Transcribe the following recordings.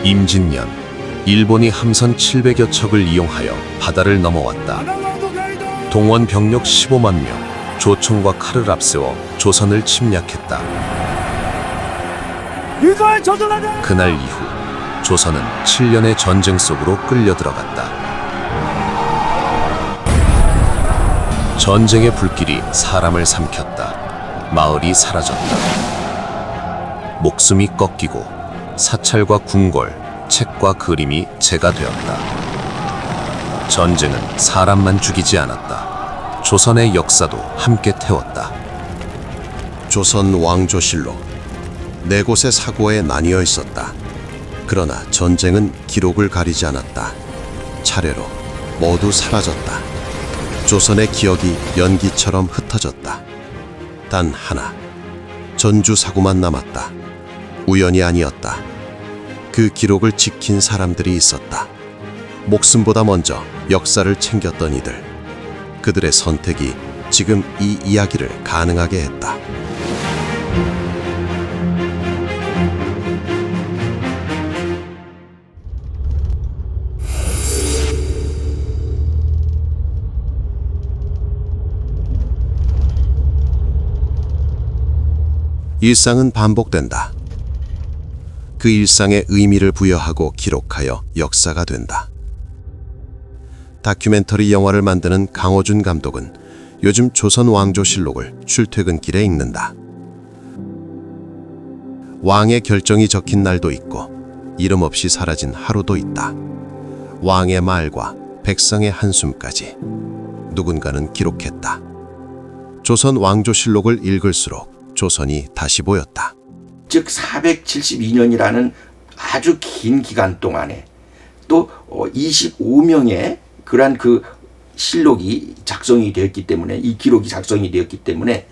임진년, 일본이 함선 700여 척을 이용하여 바다를 넘어왔다. 동원 병력 15만 명, 조총과 칼을 앞세워 조선을 침략했다. 그날 이후 조선은 7년의 전쟁 속으로 끌려 들어갔다. 전쟁의 불길이 사람을 삼켰다. 마을이 사라졌다. 목숨이 꺾이고 사찰과 궁궐, 책과 그림이 재가 되었다. 전쟁은 사람만 죽이지 않았다. 조선의 역사도 함께 태웠다. 조선 왕조실록, 네 곳의 사고에 나뉘어 있었다. 그러나 전쟁은 기록을 가리지 않았다. 차례로 모두 사라졌다. 조선의 기억이 연기처럼 흩어졌다. 단 하나, 전주 사고만 남았다. 우연이 아니었다. 그 기록을 지킨 사람들이 있었다. 목숨보다 먼저 역사를 챙겼던 이들. 그들의 선택이 지금 이 이야기를 가능하게 했다. 일상은 반복된다. 그 일상에 의미를 부여하고 기록하여 역사가 된다. 다큐멘터리 영화를 만드는 강호준 감독은 요즘 조선 왕조실록을 출퇴근길에 읽는다. 왕의 결정이 적힌 날도 있고 이름 없이 사라진 하루도 있다. 왕의 말과 백성의 한숨까지 누군가는 기록했다. 조선 왕조실록을 읽을수록 조선이 다시 보였다. 즉 472년이라는 아주 긴 기간 동안에 또 25명의 그러한 그 실록이 작성이 되었기 때문에, 이 기록이 작성이 되었기 때문에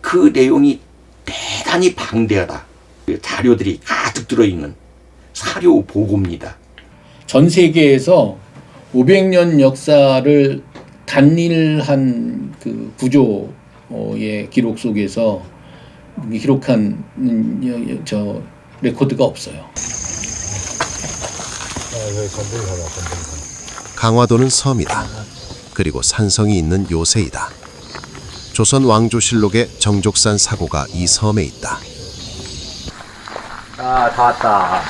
그 내용이 대단히 방대하다. 그 자료들이 가득 들어있는 사료 보고입니다. 전 세계에서 500년 역사를 단일한 그 구조의 기록 속에서 기록한 레코드가 없어요. 강화도는 섬이다. 그리고 산성이 있는 요새이다. 조선 왕조실록의 정족산 사고가 이 섬에 있다. 아, 다 왔다.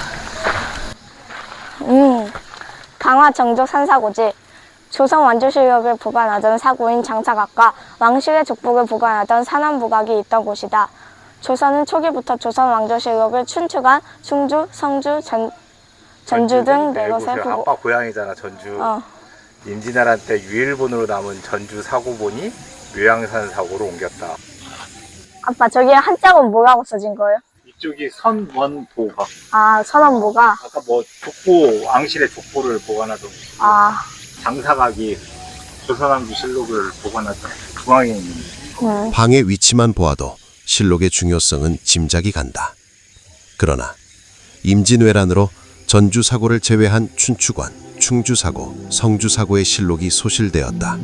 강화 정족 산사고지. 조선 왕조실록을 보관하던 사고인 장사각과 왕실의 족복을 보관하던 산안부각이 있던 곳이다. 조선은 초기부터 조선 왕조실록을 춘추관, 충주, 성주, 전주 등 네 곳에 보고. 아빠 고향이잖아, 전주. 임진왜란 때 유일본으로 남은 전주 사고본이 묘양산 사고로 옮겼다. 아빠, 저기 한자는 뭐라고 써진 거예요? 이쪽이 선원보가. 아, 선원보가. 아까 뭐 족보, 왕실의 족보를 보관하던 아, 장사각이 조선왕조실록을 보관하던 중앙에 있는. 방의 위치만 보아도 실록의 중요성은 짐작이 간다. 그러나 임진왜란으로 전주사고를 제외한 춘추관, 충주사고, 성주사고의 실록이 소실되었다.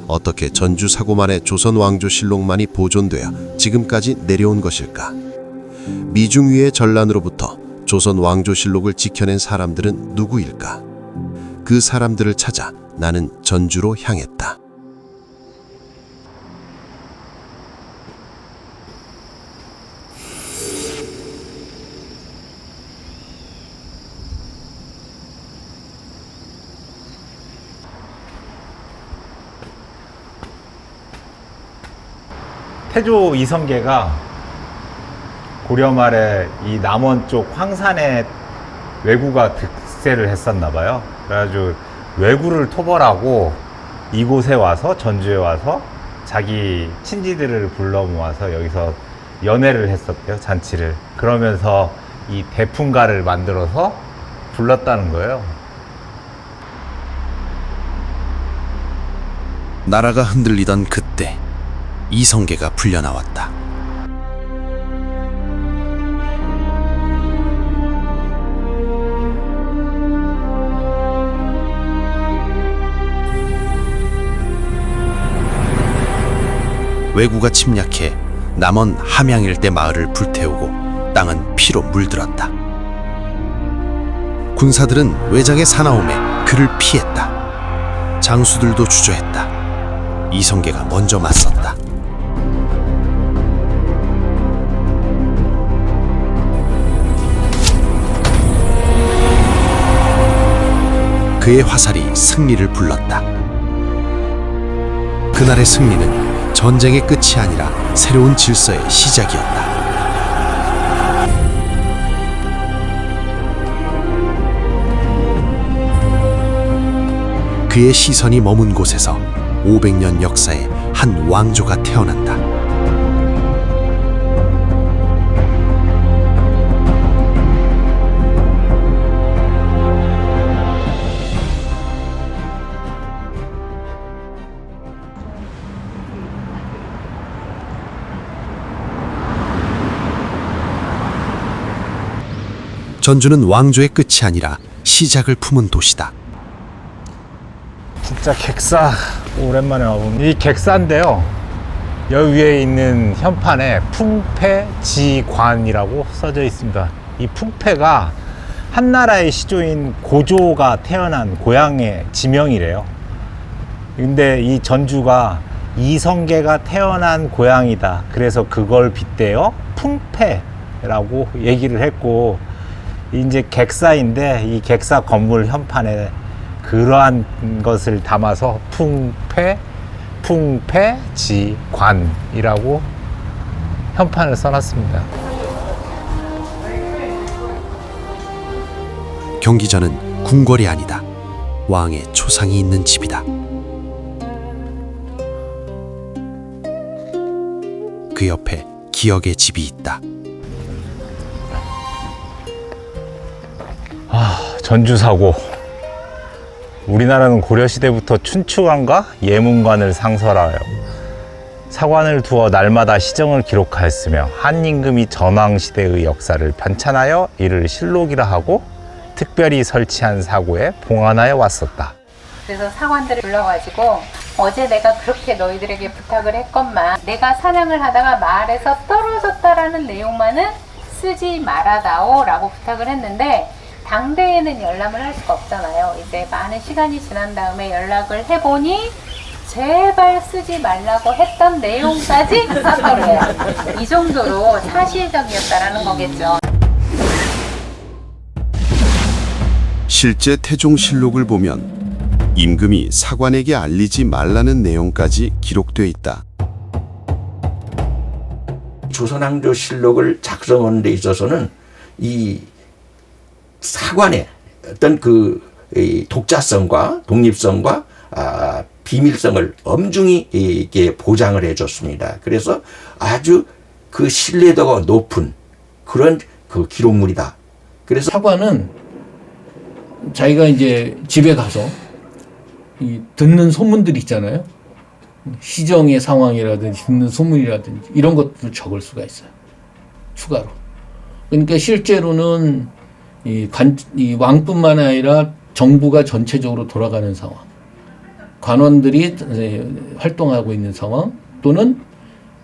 어떻게 전주사고만의 조선 왕조실록만이 보존되어 지금까지 내려온 것일까? 미중위의 전란으로부터 조선 왕조실록을 지켜낸 사람들은 누구일까? 그 사람들을 찾아 나는 전주로 향했다. 태조 이성계가 고려 말에 이 남원 쪽 황산에 왜구가 득세를 했었나 봐요. 그래가지고 왜구를 토벌하고 이곳에 와서, 전주에 와서 자기 친지들을 불러 모아서 여기서 연회를 했었대요, 잔치를. 그러면서 이 대풍가를 만들어서 불렀다는 거예요. 나라가 흔들리던 그때 이성계가 풀려나왔다. 왜구가 침략해 남원 함양 일대 마을을 불태우고 땅은 피로 물들었다. 군사들은 외장의 사나움에 그를 피했다. 장수들도 주저했다. 이성계가 먼저 맞섰다. 그의 화살이 승리를 불렀다. 그날의 승리는 전쟁의 끝이 아니라 새로운 질서의 시작이었다. 그의 시선이 머문 곳에서 500년 역사의 한 왕조가 태어난다. 전주는 왕조의 끝이 아니라 시작을 품은 도시다. 진짜 객사 오랜만에 와보면 이 객사인데요, 여기 위에 있는 현판에 풍패지관이라고 써져 있습니다. 이 풍패가 한나라의 시조인 고조가 태어난 고향의 지명이래요. 근데 이 전주가 이성계가 태어난 고향이다, 그래서 그걸 빗대어 풍패라고 얘기를 했고, 이제 객사인데 이 객사 건물 현판에 그러한 것을 담아서 풍패지관이라고 현판을 써놨습니다. 경기전은 궁궐이 아니다. 왕의 초상이 있는 집이다. 그 옆에 기억의 집이 있다. 전주사고. 우리나라는 고려시대부터 춘추관과 예문관을 상설하여 사관을 두어 날마다 시정을 기록하였으며 한 임금이 전왕시대의 역사를 편찬하여 이를 실록이라 하고 특별히 설치한 사고에 봉안하여 왔었다. 그래서 사관들을 불러가지고 어제 내가 그렇게 너희들에게 부탁을 했건만 내가 사냥을 하다가 마을에서 떨어졌다라는 내용만은 쓰지 말아다오 라고 부탁을 했는데, 당대에는 열람을 할 수가 없잖아요. 이제 많은 시간이 지난 다음에 연락을 해보니 제발 쓰지 말라고 했던 내용까지 썼더래요. 이 정도로 사실적이었다라는 거겠죠. 실제 태종실록을 보면 임금이 사관에게 알리지 말라는 내용까지 기록돼 있다. 조선왕조실록을 작성하는 데 있어서는 이 사관의 어떤 이 독자성과 독립성과 비밀성을 엄중히 이렇게 보장을 해줬습니다. 그래서 아주 그 신뢰도가 높은 그런 그 기록물이다. 그래서 사관은 자기가 이제 집에 가서 이 듣는 소문들 있잖아요. 시정의 상황이라든지 듣는 소문이라든지 이런 것들을 적을 수가 있어요. 추가로. 그러니까 실제로는 이 왕뿐만 아니라 정부가 전체적으로 돌아가는 상황, 관원들이 활동하고 있는 상황, 또는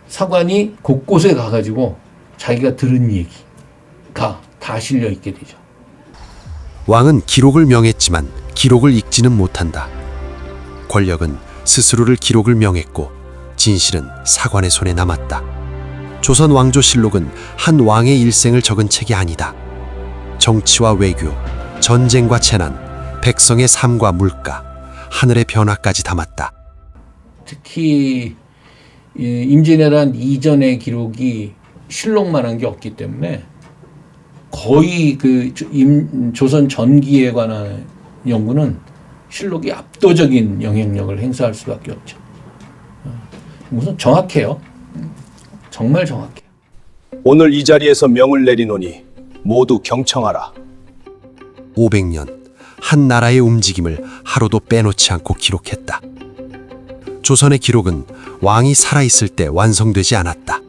사관이 곳곳에 가가지고 자기가 들은 얘기가 다 실려 있게 되죠. 왕은 기록을 명했지만 기록을 읽지는 못한다. 권력은 스스로를 기록을 명했고 진실은 사관의 손에 남았다. 조선 왕조실록은 한 왕의 일생을 적은 책이 아니다. 정치와 외교, 전쟁과 재난, 백성의 삶과 물가, 하늘의 변화까지 담았다. 특히 임진왜란 이전의 기록이 실록만한 게 없기 때문에 거의 그 조선 전기에 관한 연구는 실록이 압도적인 영향력을 행사할 수밖에 없죠. 우선 정확해요. 정말 정확해요. 오늘 이 자리에서 명을 내리노니 모두 경청하라. 500년, 한 나라의 움직임을 하루도 빼놓지 않고 기록했다. 조선의 기록은 왕이 살아있을 때 완성되지 않았다.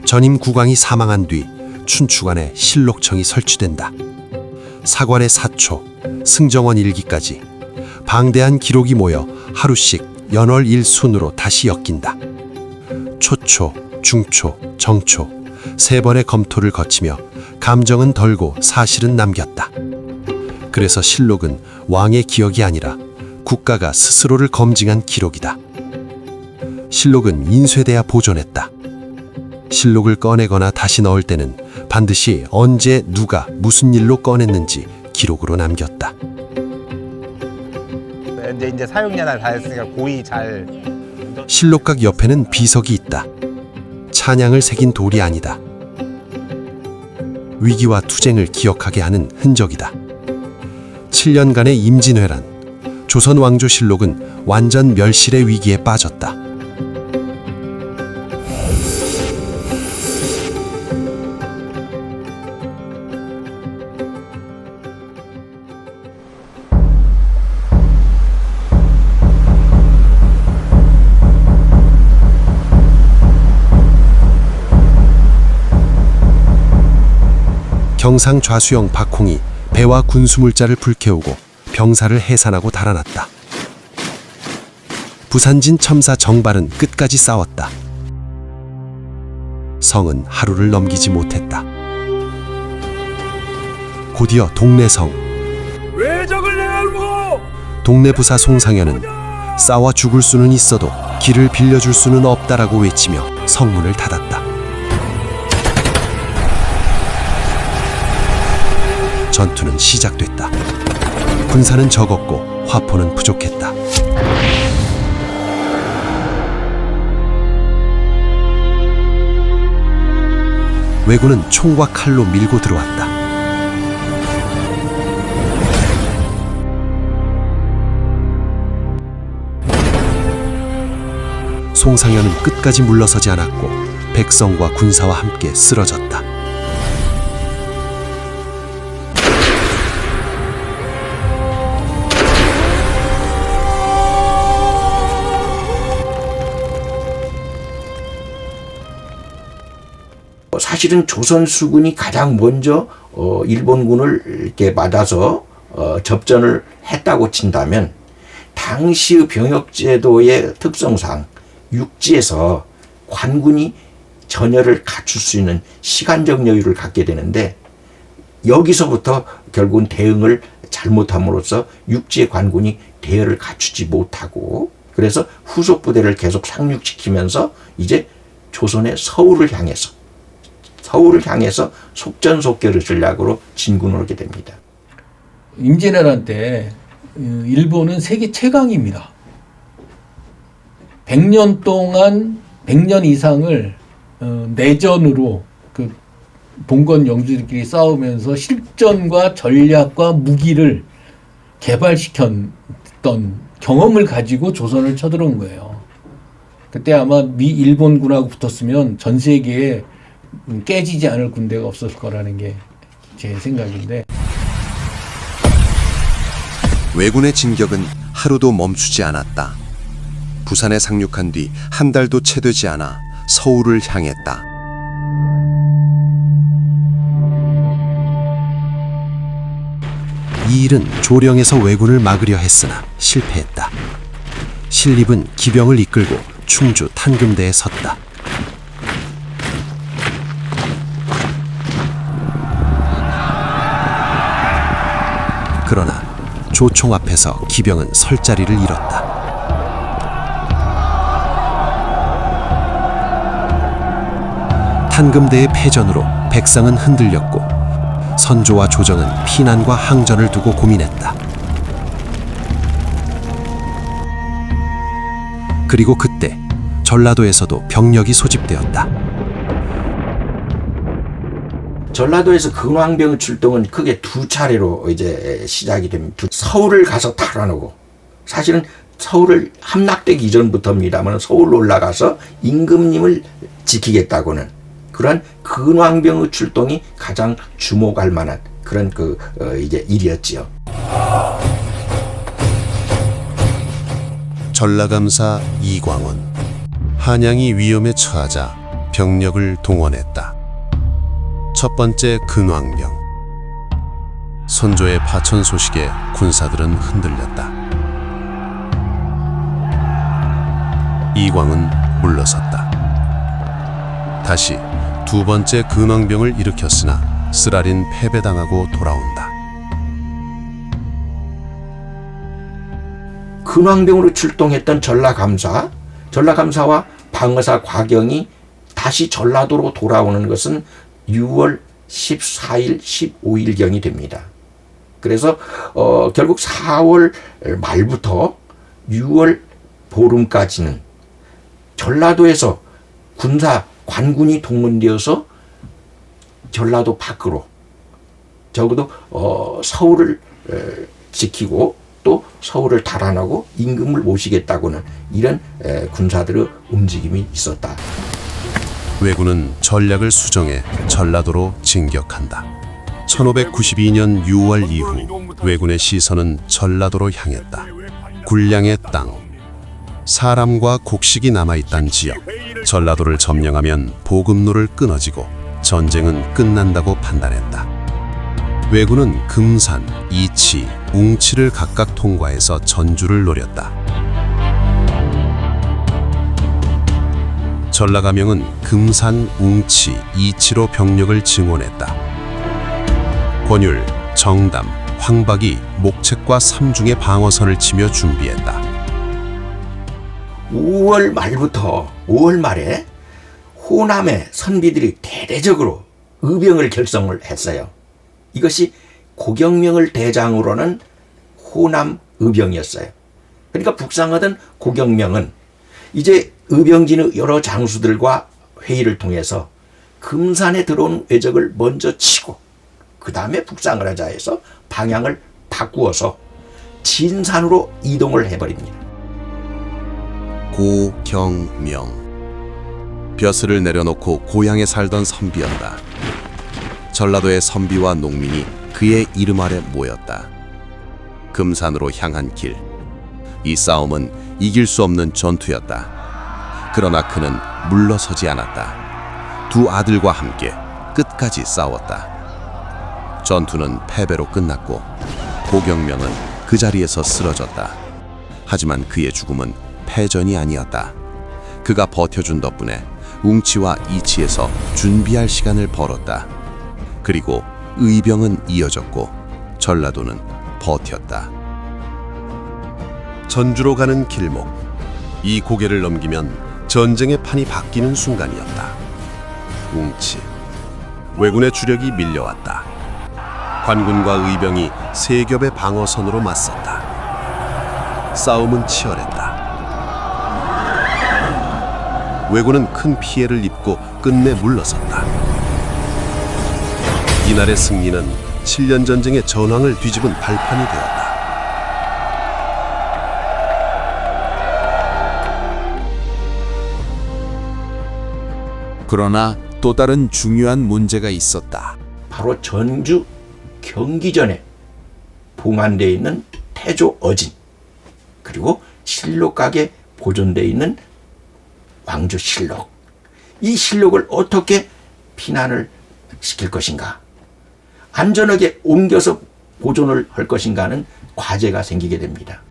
전임 국왕이 사망한 뒤 춘추관에 실록청이 설치된다. 사관의 사초, 승정원 일기까지 방대한 기록이 모여 하루씩 연월 일순으로 다시 엮인다. 초초, 중초, 정초 세 번의 검토를 거치며 감정은 덜고 사실은 남겼다. 그래서 실록은 왕의 기억이 아니라 국가가 스스로를 검증한 기록이다. 실록은 인쇄돼야 보존했다. 실록을 꺼내거나 다시 넣을 때는 반드시 언제 누가 무슨 일로 꺼냈는지 기록으로 남겼다. 이제 사용연할 다 했으니까 고이 잘. 실록각 옆에는 비석이 있다. 찬양을 새긴 돌이 아니다. 위기와 투쟁을 기억하게 하는 흔적이다. 7년간의 임진왜란, 조선 왕조실록은 완전 멸실의 위기에 빠졌다. 경상 좌수영 박홍이 배와 군수물자를 불태우고 병사를 해산하고 달아났다. 부산진 첨사 정발은 끝까지 싸웠다. 성은 하루를 넘기지 못했다. 곧이어 동래성. 동래 부사 송상현은 싸워 죽을 수는 있어도 길을 빌려줄 수는 없다라고 외치며 성문을 닫았다. 전투는 시작됐다. 군사는 적었고 화포는 부족했다. 왜군은 총과 칼로 밀고 들어왔다. 송상현은 끝까지 물러서지 않았고 백성과 군사와 함께 쓰러졌다. 사실은 조선 수군이 가장 먼저 일본군을 이렇게 맞아서 접전을 했다고 친다면 당시의 병역제도의 특성상 육지에서 관군이 전열을 갖출 수 있는 시간적 여유를 갖게 되는데 여기서부터 결국은 대응을 잘못함으로써 육지의 관군이 대열을 갖추지 못하고 그래서 후속 부대를 계속 상륙시키면서 이제 조선의 서울을 향해서 속전속결의 전략으로 진군을 하게 됩니다. 임진왜란 때 일본은 세계 최강입니다. 100년 동안 100년 이상을 내전으로 그 봉건 영주들끼리 싸우면서 실전과 전략과 무기를 개발시켰던 경험을 가지고 조선을 쳐들어온 거예요. 그때 아마 일본군하고 붙었으면 전 세계에 깨지지 않을 군대가 없었을 거라는 게 제 생각인데 왜군의 진격은 하루도 멈추지 않았다. 부산에 상륙한 뒤 한 달도 채 되지 않아 서울을 향했다. 이 일은 조령에서 왜군을 막으려 했으나 실패했다. 신립은 기병을 이끌고 충주 탄금대에 섰다. 그러나 조총 앞에서 기병은 설 자리를 잃었다. 탄금대의 패전으로 백성은 흔들렸고 선조와 조정은 피난과 항전을 두고 고민했다. 그리고 그때 전라도에서도 병력이 소집되었다. 전라도에서 근황병 출동은 크게 두 차례로 이제 시작이 됩니다. 서울을 가서 탈환하고 사실은 서울을 함락되기 이전부터입니다만 서울로 올라가서 임금님을 지키겠다고는 그런 근황병의 출동이 가장 주목할 만한 그런 이제 일이었지요. 전라감사 이광원. 한양이 위험에 처하자 병력을 동원했다. 첫 번째 근황병. 선조의 파천 소식에 군사들은 흔들렸다. 이광은 물러섰다. 다시 두 번째 근황병을 일으켰으나 쓰라린 패배당하고 돌아온다. 근황병으로 출동했던 전라감사와 방어사 곽영이 다시 전라도로 돌아오는 것은 6월 14일, 15일경이 됩니다. 그래서 결국 4월 말부터 6월 보름까지는 전라도에서 관군이 동원되어서 전라도 밖으로 적어도 서울을 지키고 또 서울을 달아나고 임금을 모시겠다고는 이런 군사들의 움직임이 있었다. 왜군은 전략을 수정해 전라도로 진격한다. 1592년 6월 이후 왜군의 시선은 전라도로 향했다. 굴량의 땅, 사람과 곡식이 남아있던 지역, 전라도를 점령하면 보급로를 끊어지고 전쟁은 끝난다고 판단했다. 왜군은 금산, 이치, 웅치를 각각 통과해서 전주를 노렸다. 전라감영은 금산, 웅치, 이치로 병력을 증원했다. 권율, 정담, 황박이 목책과 삼중의 방어선을 치며 준비했다. 5월 말에 호남의 선비들이 대대적으로 의병을 결성을 했어요. 이것이 고경명을 대장으로는 호남 의병이었어요. 그러니까 북상하던 고경명은 이제 의병진의 여러 장수들과 회의를 통해서 금산에 들어온 왜적을 먼저 치고 그 다음에 북상을 하자 해서 방향을 바꾸어서 진산으로 이동을 해버립니다. 고경명, 벼슬을 내려놓고 고향에 살던 선비였다. 전라도의 선비와 농민이 그의 이름 아래 모였다. 금산으로 향한 길. 이 싸움은 이길 수 없는 전투였다. 그러나 그는 물러서지 않았다. 두 아들과 함께 끝까지 싸웠다. 전투는 패배로 끝났고 고경명은 그 자리에서 쓰러졌다. 하지만 그의 죽음은 패전이 아니었다. 그가 버텨준 덕분에 웅치와 이치에서 준비할 시간을 벌었다. 그리고 의병은 이어졌고 전라도는 버텼다. 전주로 가는 길목. 이 고개를 넘기면 전쟁의 판이 바뀌는 순간이었다. 웅치. 왜군의 주력이 밀려왔다. 관군과 의병이 세 겹의 방어선으로 맞섰다. 싸움은 치열했다. 왜군은 큰 피해를 입고 끝내 물러섰다. 이날의 승리는 7년 전쟁의 전황을 뒤집은 발판이 되었다. 그러나 또 다른 중요한 문제가 있었다. 바로 전주 경기전에 봉안되어 있는 태조 어진, 그리고 실록각에 보존되어 있는 왕조 실록. 이 실록을 어떻게 피난을 시킬 것인가, 안전하게 옮겨서 보존을 할 것인가 하는 과제가 생기게 됩니다.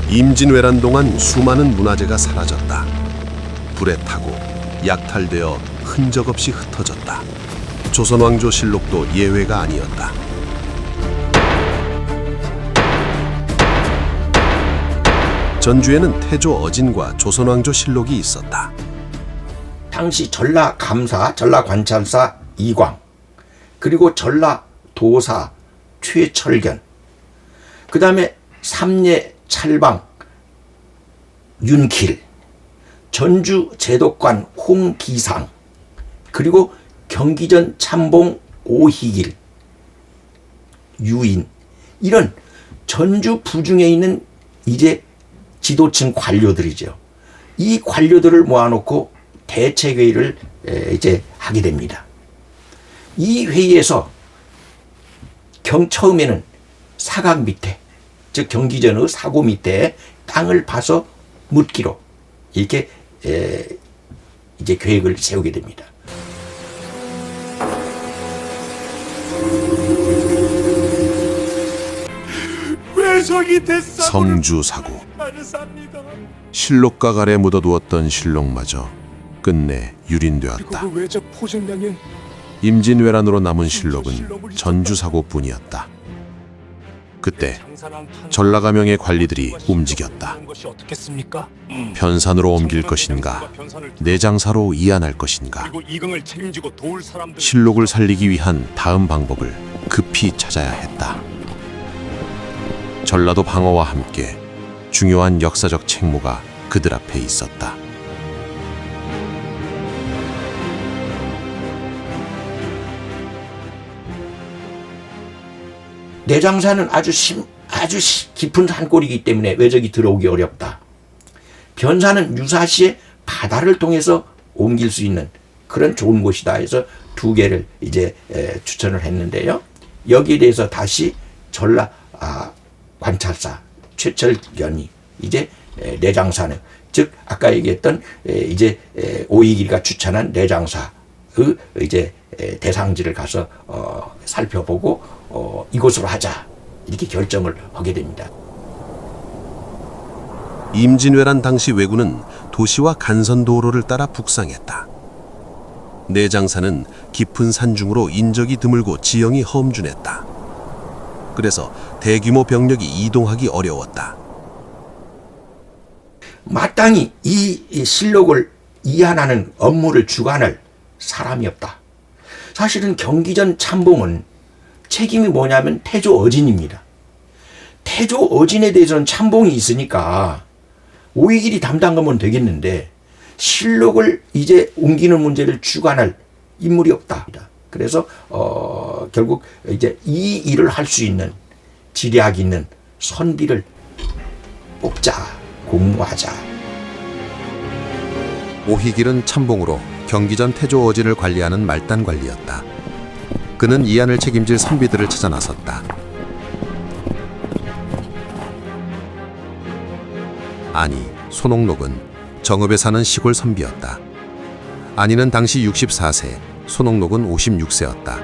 임진왜란 동안 수많은 문화재가 사라졌다. 불에 타고 약탈되어 흔적 없이 흩어졌다. 조선왕조 실록도 예외가 아니었다. 전주에는 태조 어진과 조선왕조 실록이 있었다. 당시 전라감사, 전라관찰사 이광, 그리고 전라도사 최철견, 그 다음에 삼례 찰방 윤길, 전주 제독관 홍기상, 그리고 경기전 참봉 오희길, 유인, 이런 전주 부중에 있는 이제 지도층 관료들이죠. 이 관료들을 모아놓고 대책회의를 이제 하게 됩니다. 이 회의에서 처음에는 사각 밑에, 즉 경기전의 사고 밑에 땅을 파서 묻기로 이렇게 이제 계획을 세우게 됩니다. 성주 사고. 실록각 아래 묻어두었던 실록마저 끝내 유린되었다. 왜저 포식량에 임진왜란으로 남은 실록은 전주사고뿐이었다. 그때 전라가명의 관리들이 움직였다. 것이 어떻겠습니까? 편산으로 옮길 것인가, 내장사로 이안할 것인가. 그리고 이경을 책임지고 도울 사람들 실록을 살리기 위한 다음 방법을 급히 찾아야 했다. 전라도 방어와 함께 중요한 역사적 책무가 그들 앞에 있었다. 내장산은 아주 깊은 산골이기 때문에 외적이 들어오기 어렵다. 변산은 유사시에 바다를 통해서 옮길 수 있는 그런 좋은 곳이다 해서 두 개를 이제 추천을 했는데요. 여기에 대해서 다시 전라 관찰사 최철견이 이제 내장산을, 즉 아까 얘기했던 이제 오이길이가 추천한 내장사의 이제 대상지를 가서 살펴보고 이곳으로 하자 이렇게 결정을 하게 됩니다. 임진왜란 당시 왜군은 도시와 간선도로를 따라 북상했다. 내장산은 깊은 산중으로 인적이 드물고 지형이 험준했다. 그래서 대규모 병력이 이동하기 어려웠다. 마땅히 이 실록을 이안하는 업무를 주관할 사람이 없다. 사실은 경기전 참봉은 책임이 뭐냐면 태조 어진입니다. 태조 어진에 대해서는 참봉이 있으니까 오이길이 담당하면 되겠는데 실록을 이제 옮기는 문제를 주관할 인물이 없다. 그래서 결국 이제 이 일을 할 수 있는 지략 있는 선비를 뽑자, 공모하자. 오희길은 참봉으로 경기전 태조 어진을 관리하는 말단 관리였다. 그는 이안을 책임질 선비들을 찾아 나섰다. 아니, 손옥록은 정읍에 사는 시골 선비였다. 아니는 당시 64세, 손옥록은 56세였다.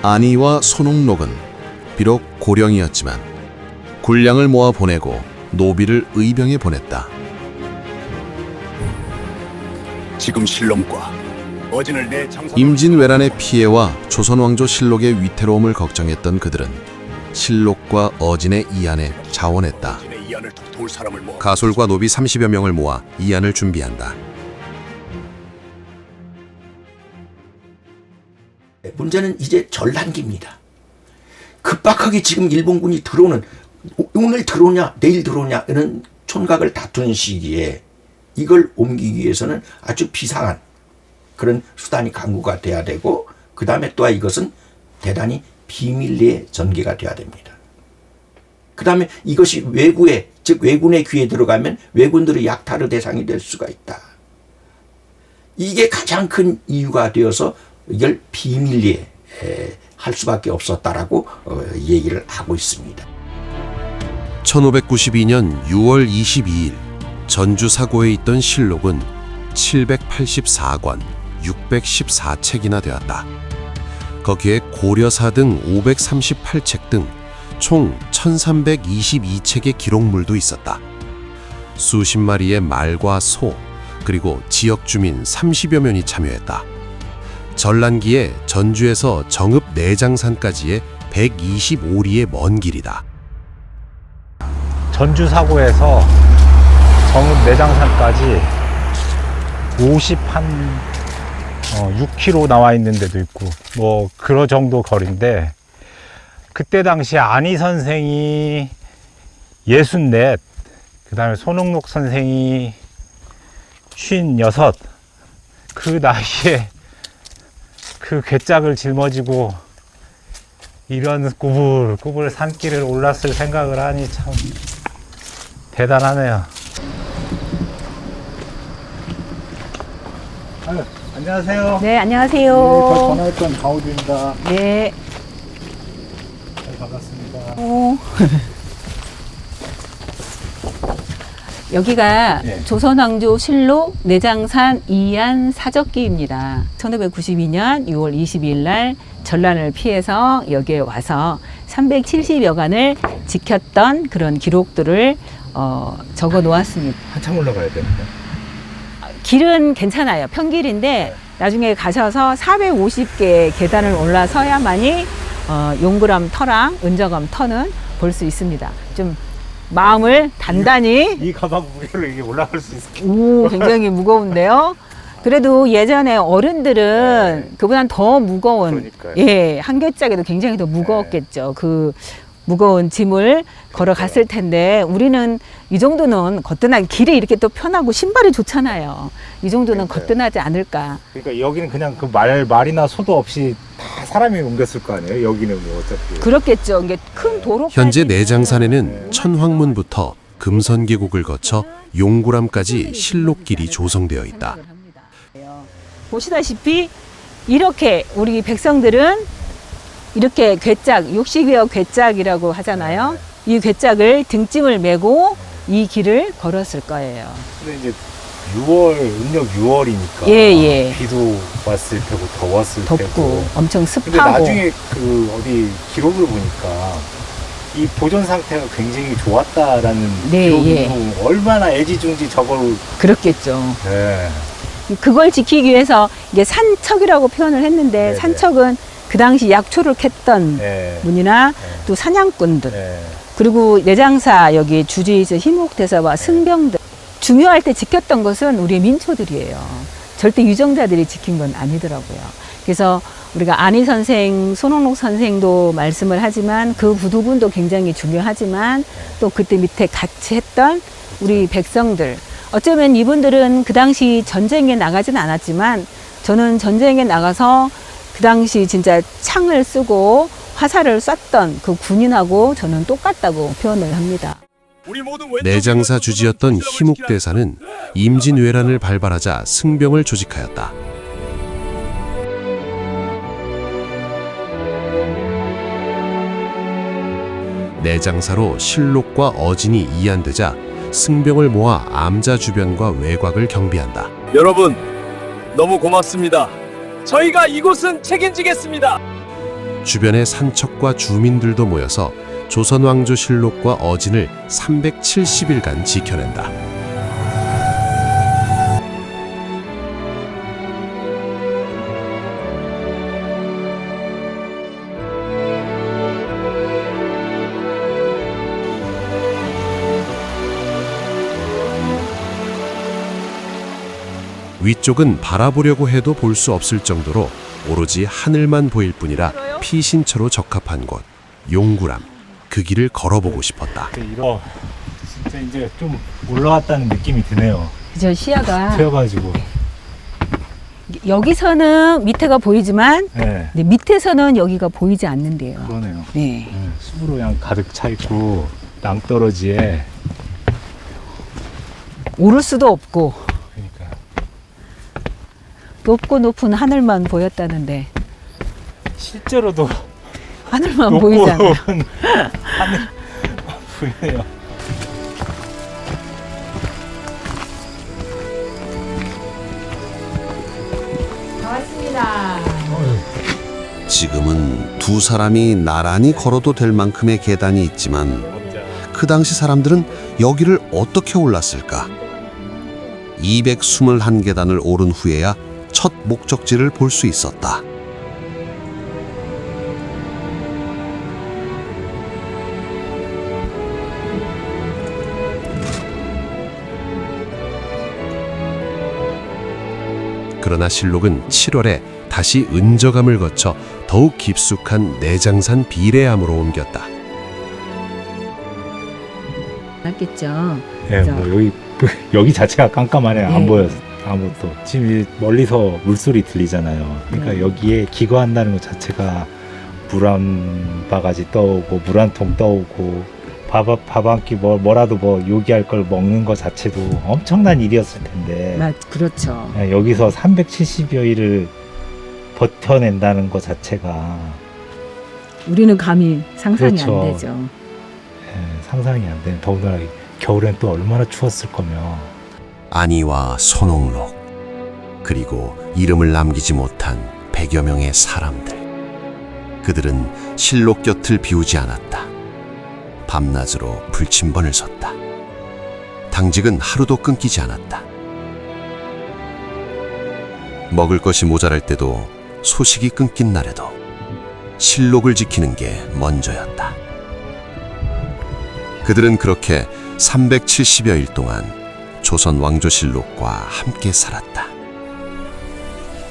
아니와 손옥록은 비록 고령이었지만 군량을 모아 보내고 노비를 의병에 보냈다. 지금 실록과 어진을 내 장사 임진왜란의 피해와 조선왕조 실록의 위태로움을 걱정했던 그들은 실록과 어진의 이안에 자원했다. 이안을 도울 사람을 모아 가솔과 노비 30여 명을 모아 이안을 준비한다. 문제는 이제 전란기입니다. 급박하게 지금 일본군이 들어오는, 오늘 들어오냐 내일 들어오냐 이런 촌각을 다투는 시기에 이걸 옮기기 위해서는 아주 비상한 그런 수단이 강구가 돼야 되고, 그 다음에 또한 이것은 대단히 비밀리에 전개가 돼야 됩니다. 그 다음에 이것이 외구에, 즉 외군의 귀에 들어가면 외군들의 약탈의 대상이 될 수가 있다. 이게 가장 큰 이유가 되어서 이걸 비밀리에 할 수밖에 없었다라고 얘기를 하고 있습니다. 1592년 6월 22일 전주 사고에 있던 실록은 784권 614책이나 되었다. 거기에 고려사 등 538책 등 총 1322책의 기록물도 있었다. 수십 마리의 말과 소, 그리고 지역 주민 30여 명이 참여했다. 전란기에 전주에서 정읍 내장산까지의 125리의 먼 길이다. 전주 사고에서 정읍 내장산까지 6km 나와 있는 데도 있고 뭐 그런 정도 거리인데, 그때 당시 안희 선생이 64, 그 다음에 손흥록 선생이 56, 그 나이에 그 괴짝을 짊어지고 이런 꾸불꾸불 산길을 올랐을 생각을 하니 참 대단하네요. 안녕하세요. 네, 안녕하세요. 전화했던 강호주입니다. 네. 반갑습니다. 여기가 네. 조선왕조 실록 내장산 이안 사적기입니다. 1592년 6월 22일 날 전란을 피해서 여기에 와서 370여간을 지켰던 그런 기록들을 적어 놓았습니다. 한참 올라가야 되는데. 길은 괜찮아요. 평길인데 나중에 가셔서 450개 계단을 올라서야만이 용구람 터랑 은저검 터는 볼 수 있습니다. 좀 마음을 단단히 이 가방 무게로 이게 올라갈 수 있을까요? 오, 굉장히 무거운데요. 그래도 예전에 어른들은 그보단 더 무거운 그러니까요. 예, 한 뼘짝에도 굉장히 더 무거웠겠죠. 그 무거운 짐을 걸어갔을 텐데 우리는 이 정도는 거뜬하게 길이 이렇게 또 편하고 신발이 좋잖아요. 이 정도는 그러니까요. 거뜬하지 않을까. 그러니까 여기는 그냥 그 말이나 소도 없이 다 사람이 옮겼을 거 아니에요? 여기는 뭐 어차피. 그렇겠죠. 이게 큰 도로. 현재 내장산에는 천황문부터 금선계곡을 거쳐 용구람까지 실록길이 조성되어 있다. 보시다시피 이렇게 우리 백성들은 이렇게 괴짝, 욕식이어 괴짝이라고 하잖아요. 이 괴짝을 등짐을 메고 이 길을 걸었을 거예요. 근데 이제 6월, 음력 6월이니까 예. 비도 왔을 테고 더웠을 덥고 테고. 엄청 근데 습하고. 나중에 그 어디 기록을 보니까 이 보존 상태가 굉장히 좋았다라는 네, 기록이 예. 있고 얼마나 애지중지 저걸. 그렇겠죠. 네. 그걸 지키기 위해서 이게 산척이라고 표현을 했는데 네네. 산척은 그 당시 약초를 캤던 네. 분이나 네. 또 사냥꾼들 네. 그리고 내장사 여기 주지에서 희목대사와 승병들 중요할 때 지켰던 것은 우리 민초들이에요. 절대 유정자들이 지킨 건 아니더라고요. 그래서 우리가 안희 선생, 손홍록 선생도 말씀을 하지만 그 부두분도 굉장히 중요하지만 또 그때 밑에 같이 했던 우리 백성들 어쩌면 이분들은 그 당시 전쟁에 나가진 않았지만 저는 전쟁에 나가서 그 당시 진짜 창을 쓰고 화살을 쐈던 그 군인하고 저는 똑같다고 표현을 합니다. 내장사 주지였던 희묵대사는 임진왜란을 발발하자 승병을 조직하였다. 내장사로 실록과 어진이 이안되자 승병을 모아 암자 주변과 외곽을 경비한다. 여러분, 너무 고맙습니다. 저희가 이곳은 책임지겠습니다. 주변의 산척과 주민들도 모여서 조선왕조 실록과 어진을 370일간 지켜낸다. 위쪽은 바라보려고 해도 볼 수 없을 정도로 오로지 하늘만 보일 뿐이라 피신처로 적합한 곳, 용구람. 그 길을 걸어보고 싶었다. 진짜 이제 좀 올라왔다는 느낌이 드네요. 저 시야가 세워가지고. 여기서는 밑에가 보이지만 네. 네, 밑에서는 여기가 보이지 않는데요. 그러네요. 네. 숲으로 그냥 가득 차 있고 낭떠러지에. 오를 수도 없고 그러니까 높고 높은 하늘만 보였다는데 실제로도 하늘만 높고 보이지 않아요. 하늘 보이네요. 반갑습니다. 지금은 두 사람이 나란히 걸어도 될 만큼의 계단이 있지만 그 당시 사람들은 여기를 어떻게 올랐을까? 221계단을 오른 후에야 첫 목적지를 볼 수 있었다. 그러나 실록은 7월에 다시 은저감을 거쳐 더욱 깊숙한 내장산 비례암으로 옮겼다. 맞겠죠. 네, 뭐 여기 자체가 깜깜하네요. 안 보여서 아무것도. 지금 이 멀리서 물소리 들리잖아요. 그러니까 네. 여기에 기거한다는 것 자체가 물 한 바가지 떠오고 물 한 통 떠오고 밥 한 끼 뭐라도 요기할 걸 먹는 것 자체도 엄청난 일이었을 텐데. 그렇죠. 네, 여기서 370여일을 버텨낸다는 것 자체가 우리는 감히 상상이 그렇죠. 안 되죠. 상상이 안 되는. 더군다나 겨울엔 또 얼마나 추웠을 거며. 안희와 손옥록, 그리고 이름을 남기지 못한 100여 명의 사람들. 그들은 실록 곁을 비우지 않았다. 밤낮으로 불침번을 섰다. 당직은 하루도 끊기지 않았다. 먹을 것이 모자랄 때도, 소식이 끊긴 날에도 실록을 지키는 게 먼저였다. 그들은 그렇게 370여일 동안 조선 왕조실록과 함께 살았다.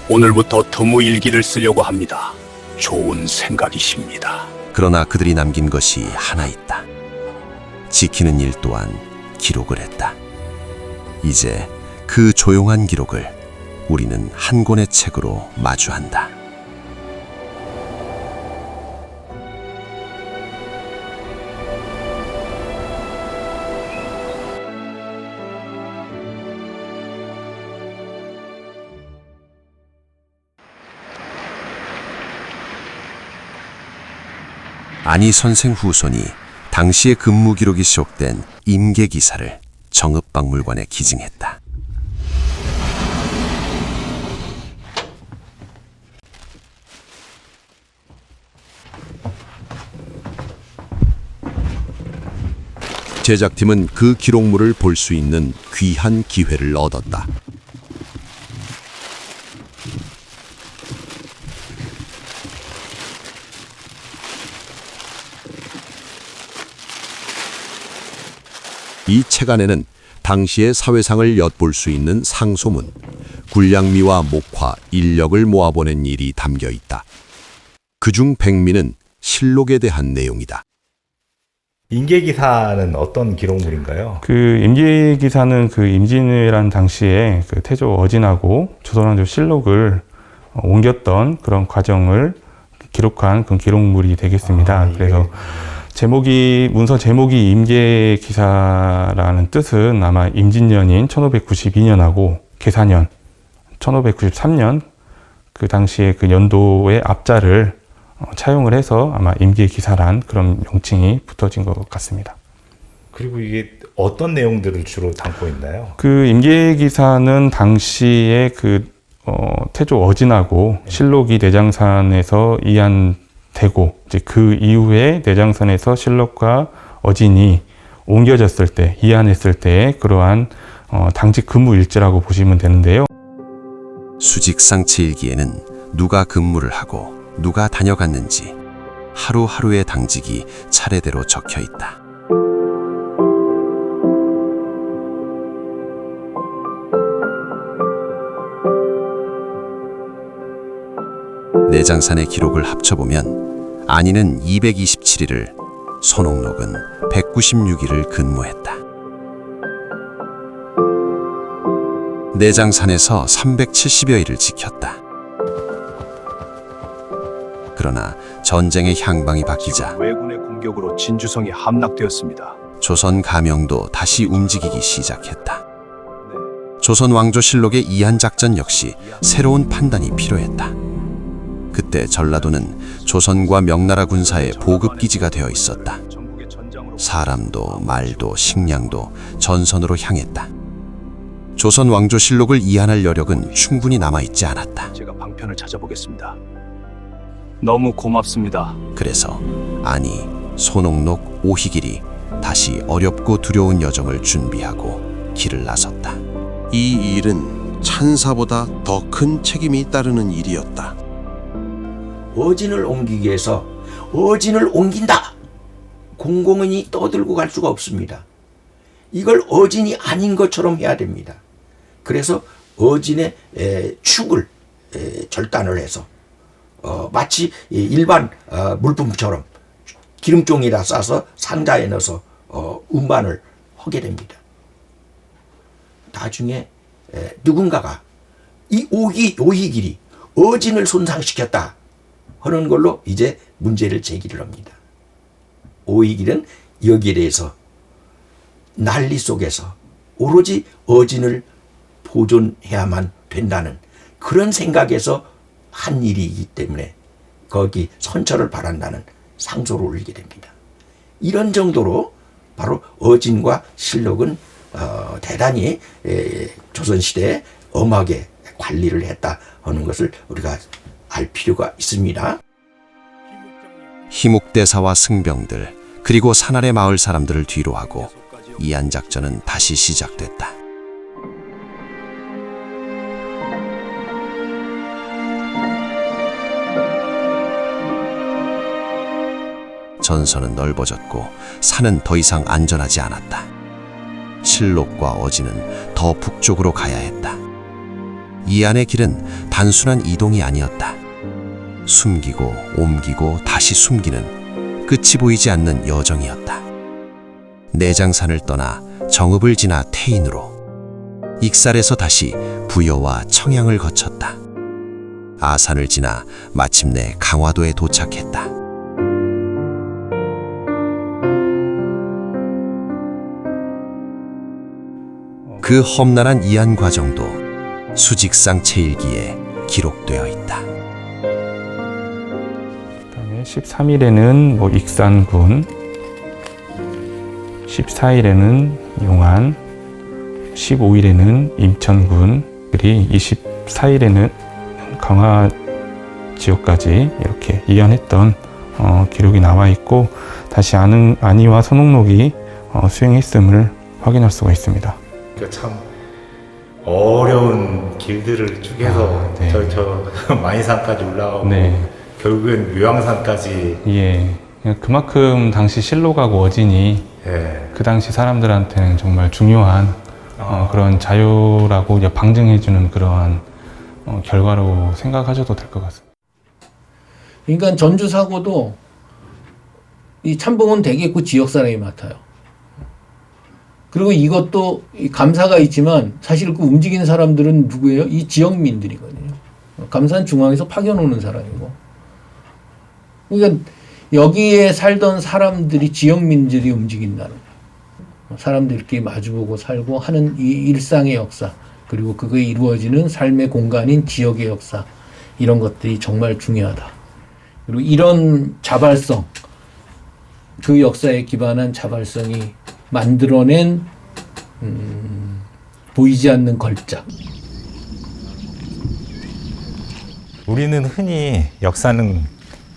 오늘부터 드무일기를 쓰려고 합니다. 좋은 생각이십니다. 그러나 그들이 남긴 것이 하나 있다. 지키는 일 또한 기록을 했다. 이제 그 조용한 기록을 우리는 한 권의 책으로 마주한다. 안희 선생 후손이 당시의 근무 기록이 수록된 임계 기사를 정읍박물관에 기증했다. 제작팀은 그 기록물을 볼 수 있는 귀한 기회를 얻었다. 이 책 안에는 당시의 사회상을 엿볼 수 있는 상소문, 군량미와 목화, 인력을 모아보낸 일이 담겨 있다. 그중 백미는 실록에 대한 내용이다. 임계기사는 어떤 기록물인가요? 그 임계기사는 그 임진왜란 당시에 그 태조 어진하고 조선왕조 실록을 옮겼던 그런 과정을 기록한 그런 기록물이 되겠습니다. 그래서 제목이, 문서 제목이 임계기사라는 뜻은 아마 임진년인 1592년하고 계사년 1593년 그 당시에 그 연도의 앞자를 차용을 해서 아마 임계기사란 그런 명칭이 붙어진 것 같습니다. 그리고 이게 어떤 내용들을 주로 담고 있나요? 그 임계기사는 당시에 그 태조 어진하고 실록이 내장산에서 이안되고 이제 그 이후에 내장산에서 실록과 어진이 옮겨졌을 때, 이안했을 때의 그러한 당직 근무 일지라고 보시면 되는데요. 수직상체 일기에는 누가 근무를 하고 누가 다녀갔는지 하루하루의 당직이 차례대로 적혀 있다. 내장산의 기록을 합쳐보면 안희는 227일을, 손옥록은 196일을 근무했다. 내장산에서 370여일을 지켰다. 그러나 전쟁의 향방이 바뀌자 왜군의 공격으로 진주성이 함락되었습니다. 조선 가명도 다시 움직이기 시작했다. 조선 왕조실록의 이안 작전 역시 새로운 판단이 필요했다. 그때 전라도는 조선과 명나라 군사의 보급기지가 되어 있었다. 사람도 말도 식량도 전선으로 향했다. 조선 왕조실록을 이안할 여력은 충분히 남아있지 않았다. 제가 방편을 찾아보겠습니다. 너무 고맙습니다. 그래서 안희, 손옥록, 오희길이 다시 어렵고 두려운 여정을 준비하고 길을 나섰다. 이 일은 찬사보다 더 큰 책임이 따르는 일이었다. 어진을 옮기기 위해서 어진을 옮긴다. 공공연히 떠들고 갈 수가 없습니다. 이걸 어진이 아닌 것처럼 해야 됩니다. 그래서 어진의 축을 절단을 해서 마치 일반 물품처럼 기름종이라 싸서 상자에 넣어서 운반을 하게 됩니다. 나중에 누군가가 이 오희길이 어진을 손상시켰다 하는 걸로 이제 문제를 제기를 합니다. 오희길은 여기에 대해서 난리 속에서 오로지 어진을 보존해야만 된다는 그런 생각에서 한 일이기 때문에 거기 선처를 바란다는 상소를 올리게 됩니다. 이런 정도로 바로 어진과 실록은 대단히 조선시대에 엄하게 관리를 했다 하는 것을 우리가 알 필요가 있습니다. 희묵대사와 승병들 그리고 산아래 마을 사람들을 뒤로 하고 이안 작전은 다시 시작됐다. 전선은 넓어졌고 산은 더 이상 안전하지 않았다. 실록과 어진은 더 북쪽으로 가야 했다. 이안의 길은 단순한 이동이 아니었다. 숨기고 옮기고 다시 숨기는 끝이 보이지 않는 여정이었다. 내장산을 떠나 정읍을 지나 태인으로, 익살에서 다시 부여와 청양을 거쳤다. 아산을 지나 마침내 강화도에 도착했다. 그 험난한 이안 과정도 수직상 제1기에 기록되어 있다. 그다음에 13일에는 익산군, 14일에는 용안, 15일에는 인천군, 그리고 24일에는 강화 지역까지 이렇게 이연했던 기록이 나와 있고, 다시 안희와 손옥록이 수행했음을 확인할 수가 있습니다. 참 어려운 길들을 쭉 해서 네. 저 만이산까지 올라가고 네. 결국엔 묘양산까지. 예, 그만큼 당시 실록하고 어진이 예. 그 당시 사람들한테는 정말 중요한 그런 자유라고 이제 방증해주는 그러한 결과로 생각하셔도 될 것 같습니다. 그러니까 전주 사고도 이 참봉은 되게 그 지역 사람이 맡아요. 그리고 이것도 감사가 있지만 사실 그 움직이는 사람들은 누구예요? 이 지역민들이거든요. 감사는 중앙에서 파견오는 사람이고. 그러니까 여기에 살던 사람들이 지역민들이 움직인다는 거예요. 사람들끼리 마주보고 살고 하는 이 일상의 역사, 그리고 그거에 이루어지는 삶의 공간인 지역의 역사, 이런 것들이 정말 중요하다. 그리고 이런 자발성, 그 역사에 기반한 자발성이 만들어낸 보이지 않는 걸작. 우리는 흔히 역사는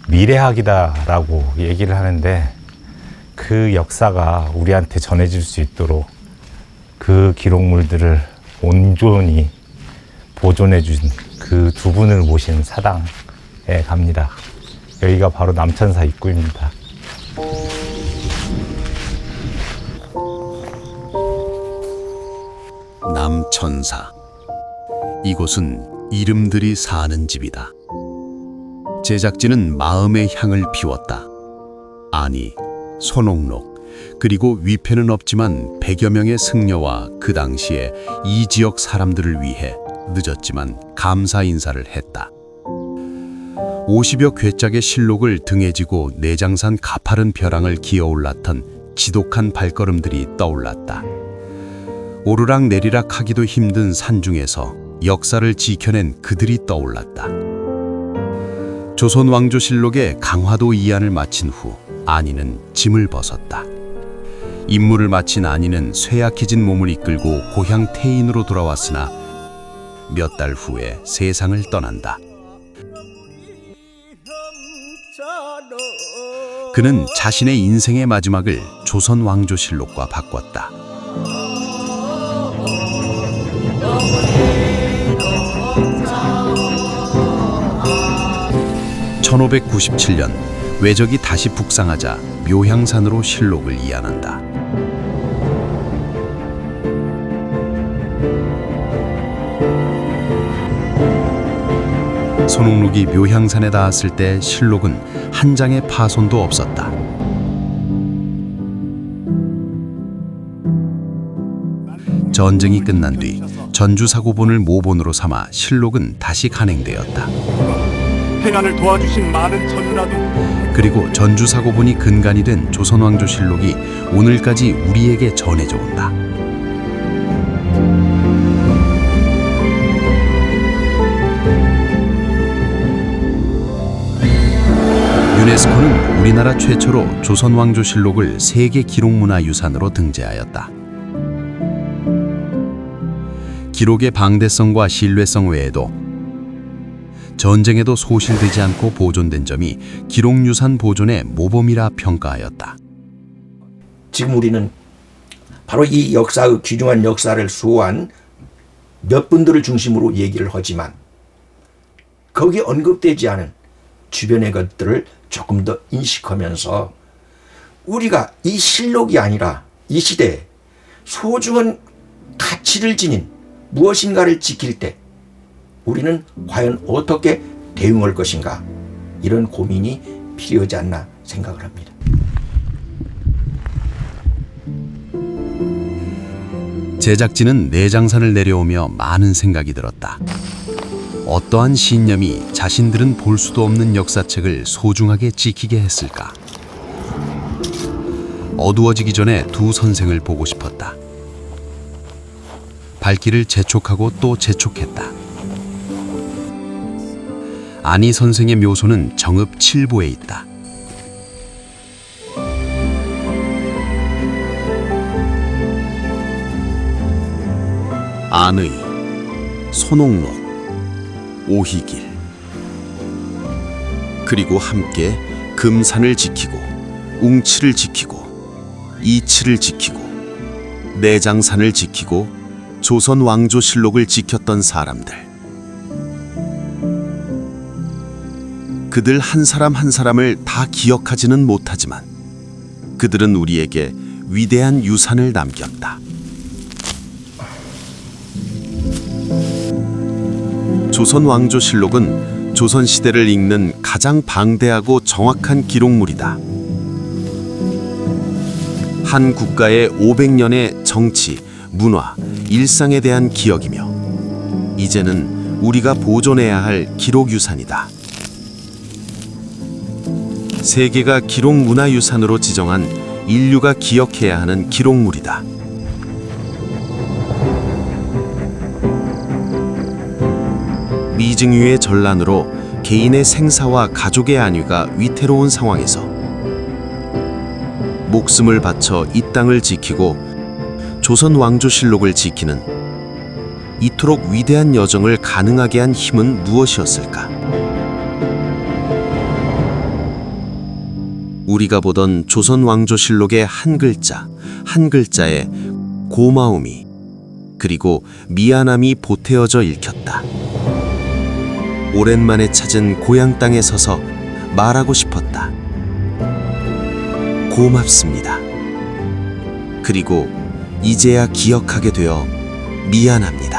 미래학이다라고 얘기를 하는데, 그 역사가 우리한테 전해질 수 있도록 그 기록물들을 온전히 보존해 준 그 두 분을 모신 사당에 갑니다. 여기가 바로 남천사 입구입니다. 남천사. 이곳은 이름들이 사는 집이다. 제작진은 마음의 향을 피웠다. 안희, 손옥록, 그리고 위패는 없지만 100여 명의 승려와 그 당시에 이 지역 사람들을 위해 늦었지만 감사 인사를 했다. 50여 궤짝의 실록을 등에 지고 내장산 가파른 벼랑을 기어올랐던 지독한 발걸음들이 떠올랐다. 오르락 내리락 하기도 힘든 산중에서 역사를 지켜낸 그들이 떠올랐다. 조선 왕조실록의 강화도 이안을 마친 후 안희는 짐을 벗었다. 임무를 마친 안희는 쇠약해진 몸을 이끌고 고향 태인으로 돌아왔으나 몇 달 후에 세상을 떠난다. 그는 자신의 인생의 마지막을 조선 왕조실록과 바꿨다. 1597년 외적이 다시 북상하자 묘향산으로 실록을 이안한다. 손옥록이 묘향산에 닿았을 때 실록은 한 장의 파손도 없었다. 전쟁이 끝난 뒤 전주사고본을 모본으로 삼아 실록은 다시 간행되었다. 행안을 도와주신 많은 전라도, 그리고 전주사고본이 근간이 된 조선왕조실록이 오늘까지 우리에게 전해져 온다. 유네스코는 우리나라 최초로 조선왕조실록을 세계 기록문화유산으로 등재하였다. 기록의 방대성과 신뢰성 외에도 전쟁에도 소실되지 않고 보존된 점이 기록유산 보존의 모범이라 평가하였다. 지금 우리는 바로 이 역사의 귀중한 역사를 수호한 몇 분들을 중심으로 얘기를 하지만 거기에 언급되지 않은 주변의 것들을 조금 더 인식하면서 우리가 이 실록이 아니라 이 시대에 소중한 가치를 지닌 무엇인가를 지킬 때 우리는 과연 어떻게 대응할 것인가, 이런 고민이 필요하지 않나 생각을 합니다. 제작진은 내장산을 내려오며 많은 생각이 들었다. 어떠한 신념이 자신들은 볼 수도 없는 역사책을 소중하게 지키게 했을까? 어두워지기 전에 두 선생을 보고 싶었다. 발길을 재촉하고 또 재촉했다. 안희 선생의 묘소는 정읍 7보에 있다. 안의, 손옥록, 오희길, 그리고 함께 금산을 지키고 웅치를 지키고 이치를 지키고 내장산을 지키고 조선 왕조실록을 지켰던 사람들. 그들 한 사람 한 사람을 다 기억하지는 못하지만 그들은 우리에게 위대한 유산을 남겼다. 조선 왕조실록은 조선시대를 읽는 가장 방대하고 정확한 기록물이다. 한 국가의 500년의 정치, 문화, 일상에 대한 기억이며 이제는 우리가 보존해야 할 기록유산이다. 세계가 기록문화유산으로 지정한 인류가 기억해야 하는 기록물이다. 미증유의 전란으로 개인의 생사와 가족의 안위가 위태로운 상황에서 목숨을 바쳐 이 땅을 지키고 조선 왕조실록을 지키는 이토록 위대한 여정을 가능하게 한 힘은 무엇이었을까? 우리가 보던 조선 왕조실록의 한 글자, 한 글자에 고마움이 그리고 미안함이 보태어져 읽혔다. 오랜만에 찾은 고향 땅에 서서 말하고 싶었다. 고맙습니다. 그리고 이제야 기억하게 되어 미안합니다.